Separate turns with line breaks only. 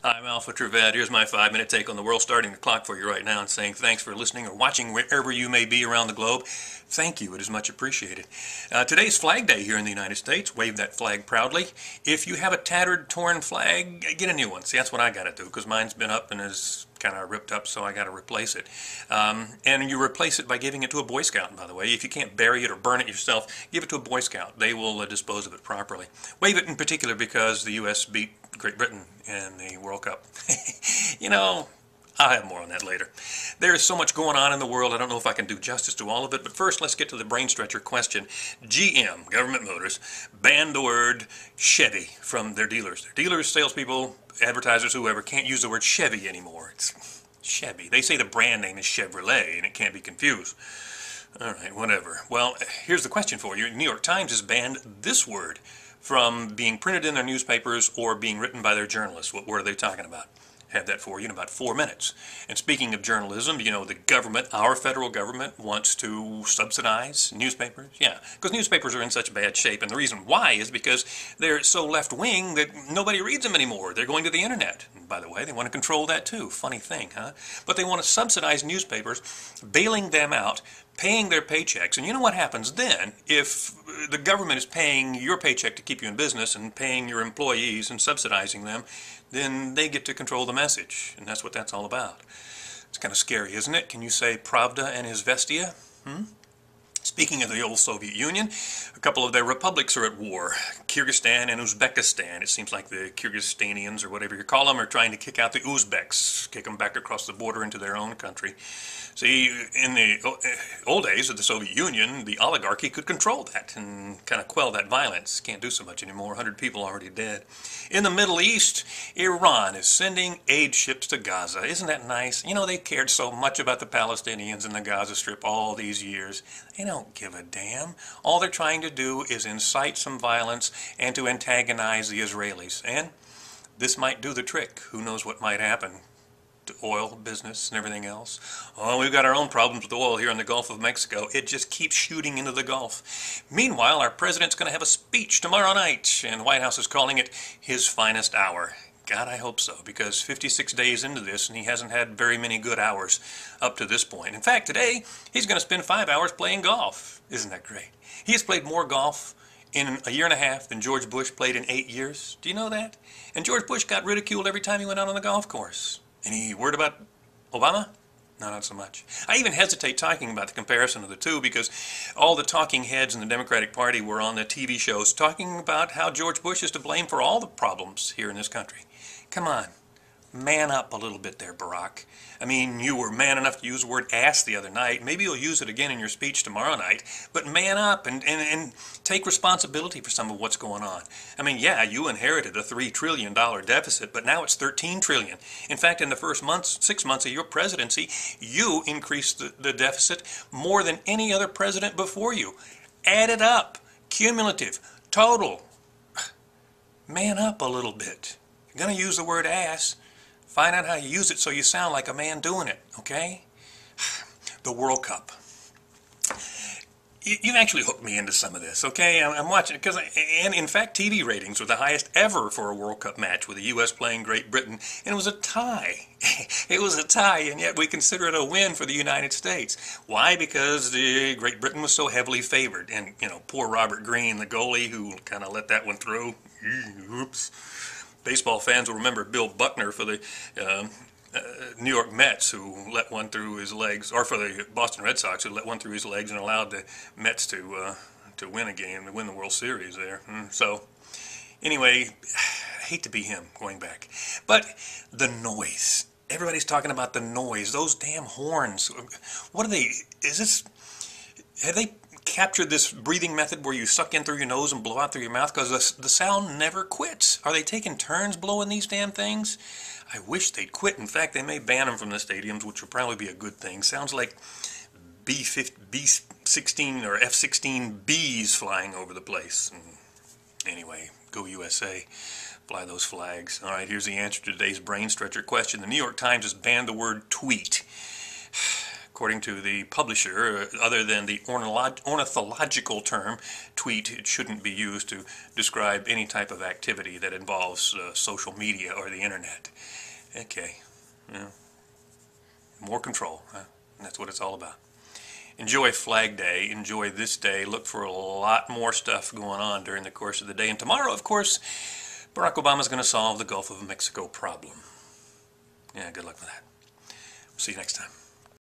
I'm Alpha Trivette. Here's my 5-minute take on the world, starting the clock for you right now and saying thanks for listening or watching wherever you may be around the globe. Thank you. It is much appreciated. Today's Flag Day here in the United States. Wave that flag proudly. If you have a tattered, torn flag, get a new one. See, that's what I got to do because mine's been up and is kind of ripped up, so I got to replace it. And you replace it by giving it to a Boy Scout, by the way. If you can't bury it or burn it yourself, give it to a Boy Scout. They will dispose of it properly. Wave it in particular because the U.S. beat Great Britain in the World Cup. You know, I'll have more on that later. There is so much going on in the world, I don't know if I can do justice to all of it, but first let's get to the brain stretcher question. GM, Government Motors, banned the word Chevy from their dealers. Their dealers, salespeople, advertisers, whoever, can't use the word Chevy anymore. It's Chevy. They say the brand name is Chevrolet, and it can't be confused. All right, whatever. Well, here's the question for you. New York Times has banned this word from being printed in their newspapers or being written by their journalists. What word are they talking about? Have that for you in about 4 minutes. And speaking of journalism, you know, the government, our federal government, wants to subsidize newspapers. Yeah, because newspapers are in such bad shape. And the reason why is because they're so left-wing that nobody reads them anymore. They're going to the internet. And by the way, they want to control that too. Funny thing, huh? But they want to subsidize newspapers, bailing them out, paying their paychecks. And you know what happens then if the government is paying your paycheck to keep you in business and paying your employees and subsidizing them? Then they get to control the message, and that's what that's all about. It's kind of scary, isn't it? Can you say Pravda and Izvestia? Speaking of the old Soviet Union, a couple of their republics are at war. Kyrgyzstan and Uzbekistan. It seems like the Kyrgyzstanians, or whatever you call them, are trying to kick out the Uzbeks, kick them back across the border into their own country. See, in the old days of the Soviet Union, the oligarchy could control that and kind of quell that violence. Can't do so much anymore. 100 people already dead. In the Middle East, Iran is sending aid ships to Gaza. Isn't that nice? You know, they cared so much about the Palestinians in the Gaza Strip all these years. They don't give a damn. All they're trying to do is incite some violence and to antagonize the Israelis. And this might do the trick. Who knows what might happen to oil business and everything else. Oh, we've got our own problems with oil here in the Gulf of Mexico. It just keeps shooting into the Gulf. Meanwhile, our president's going to have a speech tomorrow night, and the White House is calling it his finest hour. God, I hope so, because 56 days into this, and he hasn't had very many good hours up to this point. In fact, today, he's going to spend 5 hours playing golf. Isn't that great? He has played more golf in a year and a half than George Bush played in 8 years. Do you know that? And George Bush got ridiculed every time he went out on the golf course. Any word about Obama? No, not so much. I even hesitate talking about the comparison of the two because all the talking heads in the Democratic Party were on the TV shows talking about how George Bush is to blame for all the problems here in this country. Come on, man up a little bit there, Barack. I mean, you were man enough to use the word ass the other night. Maybe you'll use it again in your speech tomorrow night. But man up and take responsibility for some of what's going on. I mean, yeah, you inherited a $3 trillion deficit, but now it's $13 trillion. In fact, in the first 6 months of your presidency, you increased the deficit more than any other president before you. Add it up. Cumulative. Total. Man up a little bit. If you're going to use the word ass, find out how you use it so you sound like a man doing it, okay? The World Cup. You actually hooked me into some of this, okay? I'm watching it, and in fact, TV ratings were the highest ever for a World Cup match with the U.S. playing Great Britain, and it was a tie. It was a tie, and yet we consider it a win for the United States. Why? Because Great Britain was so heavily favored, and, you know, poor Robert Greene, the goalie, who kind of let that one through. Oops. Baseball fans will remember Bill Buckner for the New York Mets, who let one through his legs, or for the Boston Red Sox, who let one through his legs and allowed the Mets to win a game, to win the World Series there. So, anyway, I hate to be him going back. But the noise. Everybody's talking about the noise. Those damn horns. What are they? Have they captured this breathing method where you suck in through your nose and blow out through your mouth? Because the sound never quits. Are they taking turns blowing these damn things? I wish they'd quit. In fact, they may ban them from the stadiums, which would probably be a good thing. Sounds like B-16 or F-16Bs flying over the place. Anyway, go USA. Fly those flags. All right, here's the answer to today's brain stretcher question. The New York Times has banned the word tweet. According to the publisher, other than the ornithological term tweet, it shouldn't be used to describe any type of activity that involves social media or the internet. Okay, yeah. More control, huh? And that's what it's all about. Enjoy Flag Day. Enjoy this day. Look for a lot more stuff going on during the course of the day. And tomorrow, of course, Barack Obama is going to solve the Gulf of Mexico problem. Yeah, good luck with that. See you next time.